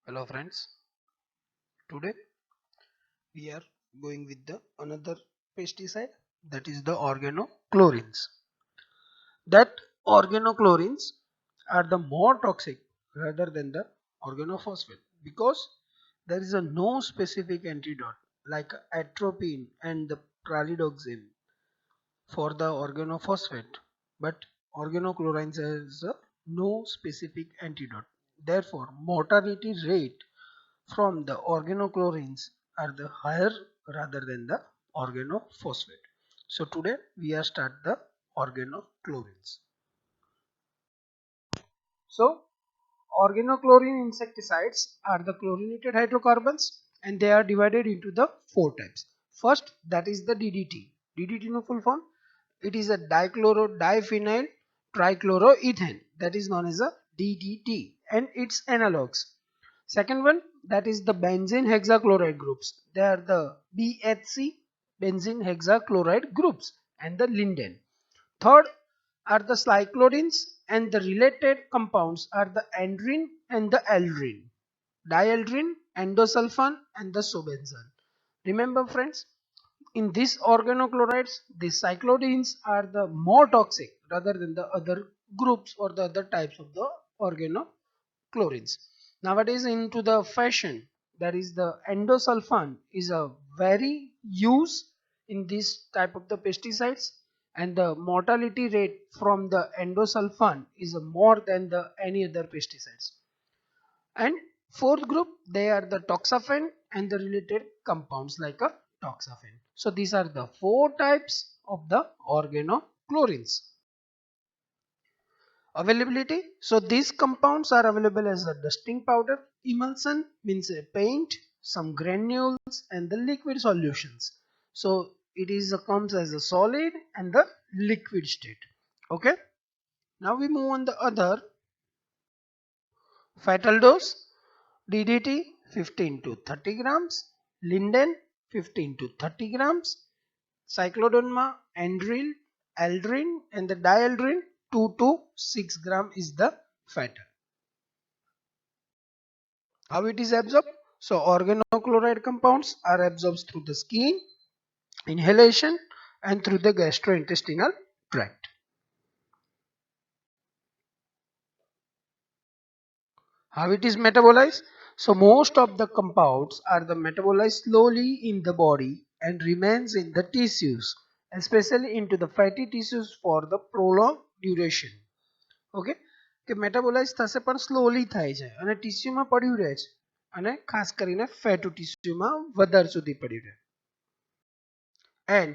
Hello friends, today we are going with the another pesticide, that is the organochlorines. That organochlorines are the more toxic rather than the organophosphate because there is a no specific antidote like atropine and the pralidoxime for the organophosphate, but organochlorines has a no specific antidote. Therefore, mortality rate from the organochlorines are the higher rather than the organophosphate. So today we are start the organochlorines. So organochlorine insecticides are the chlorinated hydrocarbons and they are divided into the four types. First, that is the DDT. DDT no full form. It is a dichloro diphenyl trichloroethane, that is known as a DDT, and its analogues. Second one, that is the benzene hexachloride groups. They are the BHC, benzene hexachloride groups, and the linden. Third are the cyclodines, and the related compounds are the andrine and the aldrin, dieldrin, endosulfan, and the sobenzol. Remember friends, in these organochlorides, the cyclodines are the more toxic rather than the other groups or the other types of the organochlorines. Nowadays, into the fashion, that is the endosulfan is a very use in this type of the pesticides, and the mortality rate from the endosulfan is more than the any other pesticides. And fourth group, they are the toxaphene and the related compounds like a toxaphene. So these are the four types of the organochlorines. Availability, so these compounds are available as a dusting powder, emulsion means a paint, some granules, and the liquid solutions. So it is comes as a solid and the liquid state. Okay, now we move on the other. Fatal dose, DDT 15 to 30 grams, linden 15 to 30 grams, cyclodonma, andril, aldrin, and the dieldrin 2 to 6 gram is the fatal. How it is absorbed? So organochloride compounds are absorbed through the skin, inhalation, and through the gastrointestinal tract. How it is metabolized? So most of the compounds are the metabolized slowly in the body and remains in the tissues, especially into the fatty tissues for the prolonged duration. Okay, કે મેટાબોલાઇઝ થશે પણ slowly થાય છે અને ટીસ્યુમાં પડ્યું રહે છે અને ખાસ કરીને ફેટુ ટીસ્યુમાં વધારે સુધી પડ્યું રહે. And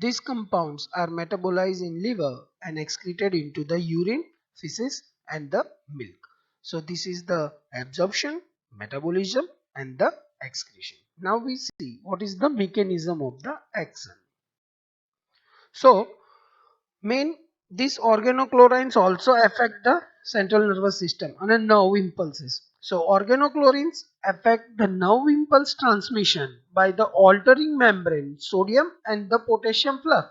these compounds are metabolized in liver and excreted into the urine, feces, and the milk. So this is the absorption, metabolism, and the excretion. Now we see what is the mechanism of the action. So main, these organochlorines also affect the central nervous system and nerve impulses. So organochlorines affect the nerve impulse transmission by the altering membrane sodium and the potassium flux,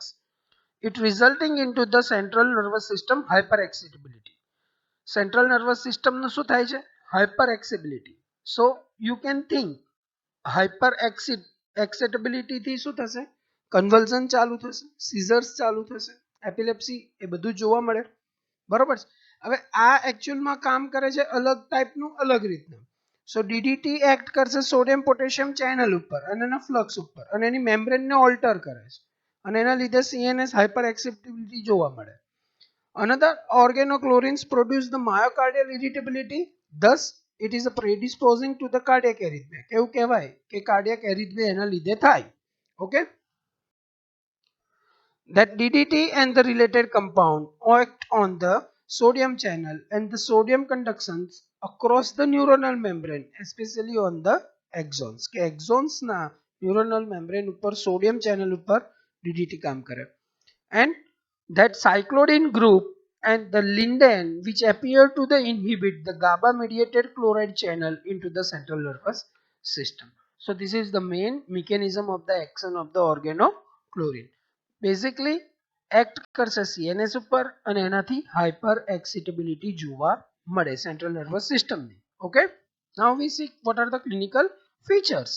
it resulting into the central nervous system hyperexcitability. Central nervous system નું શું થાય છે? Hyperexcitability. So you can think hyperexcitability થી શું થશે? કન્વલ્ઝન ચાલુ થશે, સિઝર્સ ચાલુ થશે, એપિલેપ્સી, એ બધું જોવા મળે. બરોબર છે. હવે આ એકચ્યુઅલમાં કામ કરે છે અલગ ટાઈપનું, અલગ રીતનું. સો ડીડીટી એક્ટ કરશે સોડિયમ પોટેશિયમ ચેનલ ઉપર અને એના ફ્લક્સ ઉપર અને એની મેમ્બ્રેનને ઓલ્ટર કરે છે અને એના લીધે સીએનએસ હાઇપર એક્સિટિવિટી જોવા મળે. Another, organochlorines produce the myocardial irritability, thus it is a predisposing to the cardiac arrhythmia. કેવું કહેવાય કે cardiac arrhythmia એના લીધે થાય. Okay, that DDT and the related compound act on the sodium channel and the sodium conductions across the neuronal membrane, especially on the axons. કે axons ના neuronal membrane ઉપર sodium channel ઉપર DDT કામ કરે. And that cyclodine group and the linden which appear to the inhibit the GABA mediated chloride channel into the central nervous system. So this is the main mechanism of the action of the organochlorine. Basically act કરશે CNS ઉપર અને એનાથી hyper excitability જોવા મળે central nervous system ની. Okay, Now we see what are the clinical features.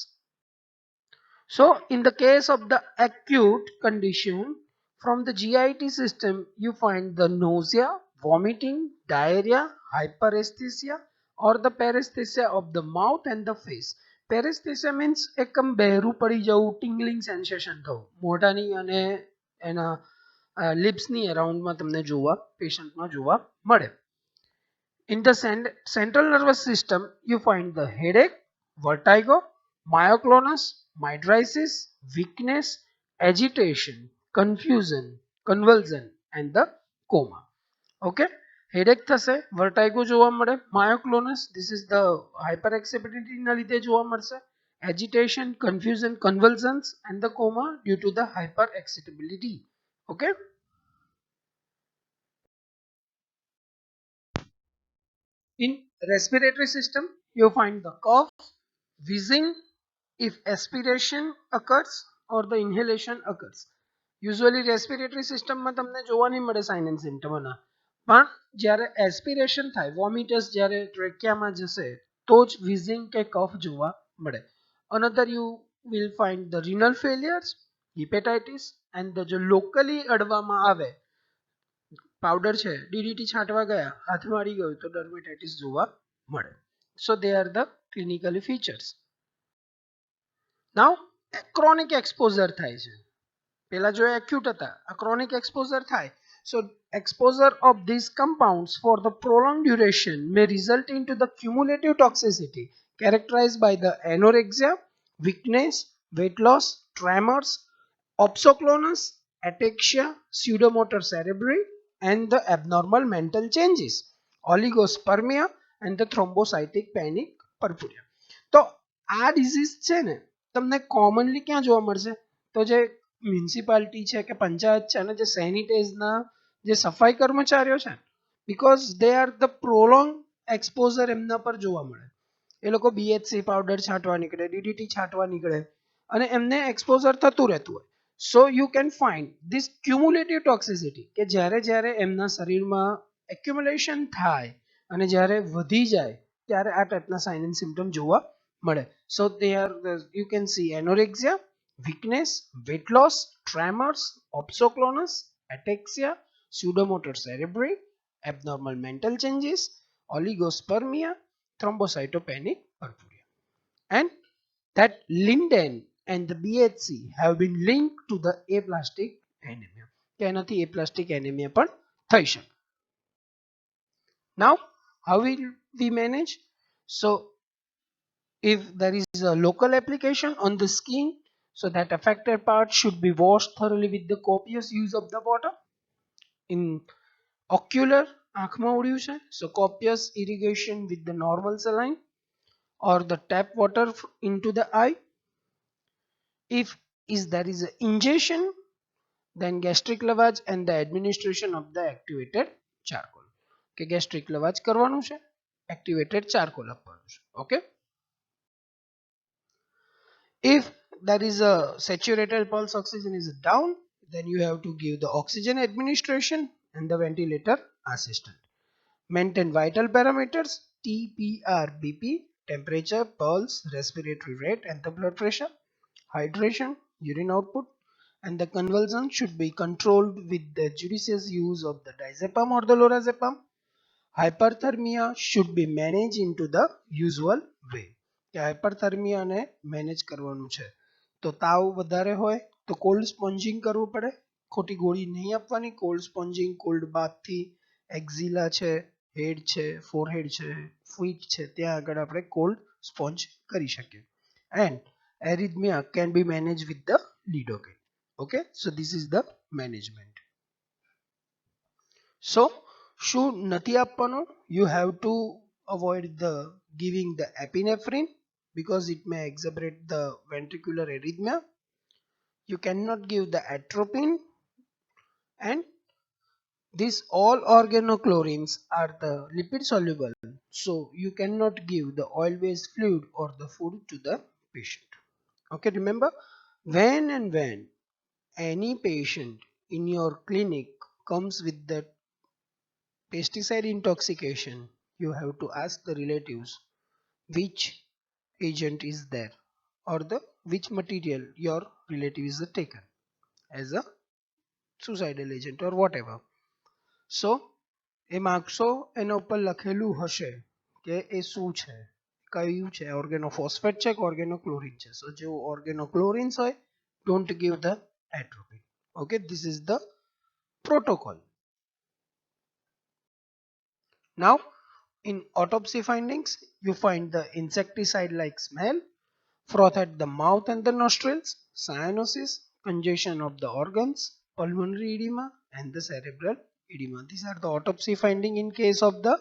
So in the case of the acute condition, from the GIT system you find the nausea, vomiting, diarrhea, hyperesthesia or the paresthesia of the mouth and the face. Paresthesia means એકમ બહેરું પડી જવું, tingling sensation થવું મોઢાની અને એના લિપ્સની અરાઉન્ડમાં તમને જોવા પેશન્ટમાં જોવા મળે. In the central nervous system, you find the headache, vertigo, myoclonus, mydriasis, weakness, agitation, confusion, convulsion, and the coma. Okay, headache થશે, vertigo જોવા મળે, myoclonus, this is the hyperexcitability ના લીધે જોવા મળશે, agitation, confusion, convulsions, and the coma due to the hyperexcitability. Okay. In respiratory system, you find the cough, wheezing if aspiration occurs or the inhalation occurs. Usually respiratory system માં તમને જોવા નહીં મળે sign and symptom ના, પણ જ્યારે aspiration થાય, વોમિટસ જ્યારે ટ્રેકિયામાં જશે તો જ wheezing કે કફ જોવા મળે. Another you will find the renal failures, hepatitis and the જો locally અડવામાં આવે પાવડર છે ડીડીટી છાંટવા ગયા હાથમાં અડી ગયું તો ડર્મેટાઇટિસ જોવા મળે. So they are the clinical features. Now chronic exposure થાય છે, પેલા જો acute હતા, આ chronic exposure થાય. So exposure of these compounds for the prolonged duration may result into the cumulative toxicity characterized by the anorexia, weakness, weight loss, tremors, opsoclonus, ataxia, pseudomotor cerebri, and the abnormal mental changes, oligospermia, and the thrombocytic panic purpura. તો આ disease છે ને તમને commonly ક્યાં જોવા મળશે? તો જે મ્યુનિસિપાલિટી છે કે પંચાયત છે અને જે સેનિટાઇઝના જે સફાઈ કર્મચારીઓ છે, because they are the prolong exposure એમના પર જોવા મળે. એ લોકો બીએચસી પાવડર છાંટવા નીકળે, ડીડીટી છાંટવા નીકળે અને એમને એક્સપોઝર થતું રહેતું હોય. So you can find this cumulative toxicity કે જ્યારે જ્યારે એમના શરીરમાં એક્યુમ્યુલેશન થાય અને જ્યારે વધી જાય ત્યારે આ ટાઈપના સાઇન એન્ડ સિમ્પટમ જોવા મળે. So they are you can see anorexia, weakness, weight loss, tremors, opsoclonus, ataxia, pseudomotor cerebri, abnormal mental changes, oligospermia, thrombocytopenic purpura. And that Linden and the BHC have been linked to the aplastic anemia. તેનાથી aplastic anemia પણ થઈ શકે. Now, how will we manage? So, if there is a local application on the skin, so that affected part should be washed thoroughly with the copious use of the water. In ocular, આંખમાં ઉડ્યું છે, so copious irrigation with the normal saline or the tap water into the eye. If there is an ingestion, then gastric lavage and the administration of the activated charcoal. કે gastric lavage કરવાનું છે, activated charcoal આપવાનું છે. Okay. If there is a saturated pulse oxygen is down, then you have to give the oxygen administration and the ventilator assistant. Maintain vital parameters TPRBP, temperature, pulse, respiratory rate and the blood pressure, hydration, urine output, and the convulsion should be controlled with the judicious use of the diazepam or the lorazepam. Hyperthermia should be managed into the usual way. કે હાઇપરથર્મિયાને manage કરવાનું છે. તો તાવ વધારે હોય તો cold સ્પોન્જિંગ કરવું પડે, ખોટી ગોળી નહીં આપવાની. કોલ્ડ સ્પોન્જિંગ, કોલ્ડ બાથથી એક્ઝિલા છે, હેડ છે, ફોરહેડ છે, ફીટ છે, ત્યાં આગળ આપણે કોલ્ડ સ્પોન્જ કરી શકીએ. And arrhythmia can be manage with the lidocaine. Okay, so this is the management. So શું નથી આપવાનું? You have to avoid the giving the epinephrine because it may exacerbate the ventricular arrhythmia. You cannot give the atropine, and these all organochlorines are the lipid soluble, so you cannot give the oil based fluid or the food to the patient. Okay, remember, when any patient in your clinic comes with that pesticide intoxication, you have to ask the relatives which agent is there, or the which material your relative is taken as a suicidal agent or whatever. So એ માર્ક્સો એના ઉપર લખેલું હશે કે એ શું છે, કયું છે, ઓર્ગેનોફોસ્ફેટ છે કે ઓર્ગેનોક્લોરિન છે. સો જો ઓર્ગેનોક્લોરિન્સ હોય, don't give the atropine. Okay, this is the protocol. Now in autopsy findings, you find the insecticide like smell, froth at the mouth and the nostrils, cyanosis, congestion of the organs, pulmonary edema and the cerebral edema. These are the autopsy finding in case of the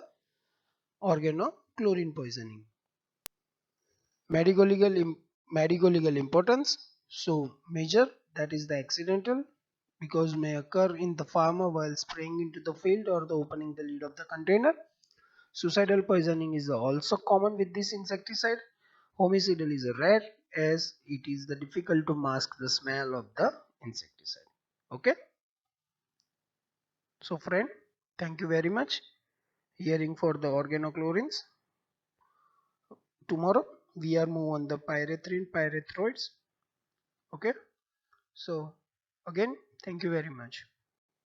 organochlorine poisoning. Medico-legal importance. So major, that is the accidental, because may occur in the farmer while spraying into the field or the opening the lid of the container. Suicidal poisoning is also common with this insecticide. Homicidal is rare as it is the difficult to mask the smell of the insecticide. Okay. So friend, thank you very much hearing for the organochlorines. Tomorrow we are move on the pyrethrin pyrethroids. Okay. So again, thank you very much.